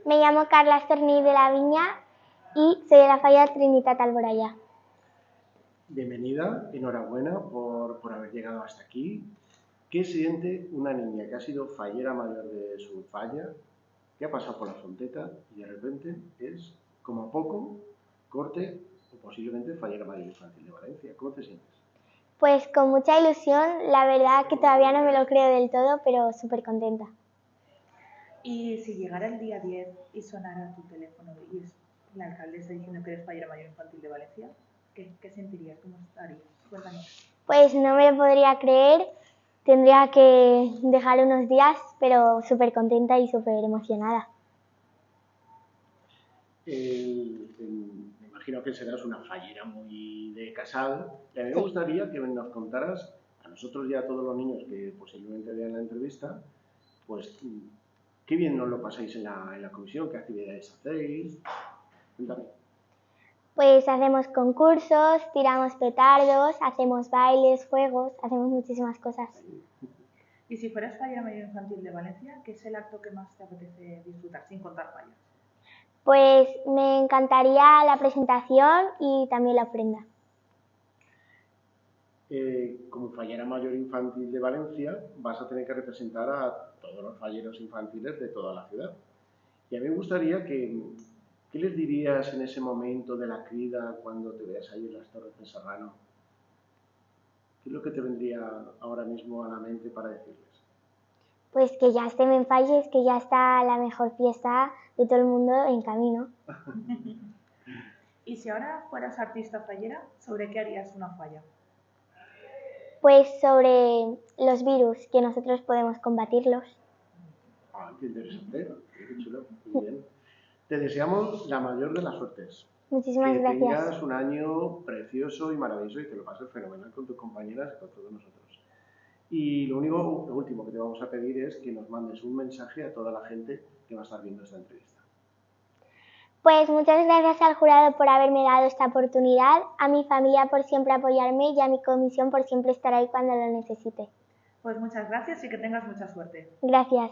Me llamo Carla Estornil de la Viña y soy de la Falla Trinitat Alboraya. Bienvenida, enhorabuena por haber llegado hasta aquí. ¿Qué siente una niña que ha sido fallera mayor de su falla, que ha pasado por la frontera y de repente es, como a poco, corte o posiblemente fallera mayor infantil de Valencia? ¿Cómo te sientes? Pues con mucha ilusión, la verdad que todavía no me lo creo del todo, pero súper contenta. Y si llegara el día 10 y sonara tu teléfono y es la alcaldesa diciendo que eres fallera mayor infantil de Valencia, ¿qué sentirías? ¿Cómo estarías? Cuéntanos. Pues no me lo podría creer, tendría que dejar unos días, pero súper contenta y súper emocionada. Me imagino que serás una fallera muy de casado. Y a mí me Sí. gustaría que nos contaras, a nosotros y a todos los niños que posiblemente vean la entrevista, pues qué bien nos lo pasáis en la comisión, qué actividades hacéis. Cuéntame. Pues hacemos concursos, tiramos petardos, hacemos bailes, juegos, hacemos muchísimas cosas. Y si fueras fallera mayor infantil de Valencia, ¿qué es el acto que más te apetece disfrutar, sin contar fallas? Pues me encantaría la presentación y también la ofrenda. Como fallera mayor infantil de Valencia, vas a tener que representar a todos los falleros infantiles de toda la ciudad. Y a mí me gustaría ¿qué les dirías en ese momento de la crida cuando te veas ahí en las Torres de Serrano? ¿Qué es lo que te vendría ahora mismo a la mente para decirles? Pues que ya estén en Falles, que ya está la mejor fiesta de todo el mundo en camino. Y si ahora fueras artista fallera, ¿sobre qué harías una falla? Pues sobre los virus, que nosotros podemos combatirlos. Ah, qué interesante, qué chulo, muy bien. Te deseamos la mayor de las suertes. Muchísimas Que gracias. tengas un año precioso y maravilloso y que lo pases fenomenal con tus compañeras y con todos nosotros. Y lo último que te vamos a pedir es que nos mandes un mensaje a toda la gente que va a estar viendo esta entrevista. Pues muchas gracias al jurado por haberme dado esta oportunidad, a mi familia por siempre apoyarme y a mi comisión por siempre estar ahí cuando lo necesite. Pues muchas gracias y que tengas mucha suerte. Gracias.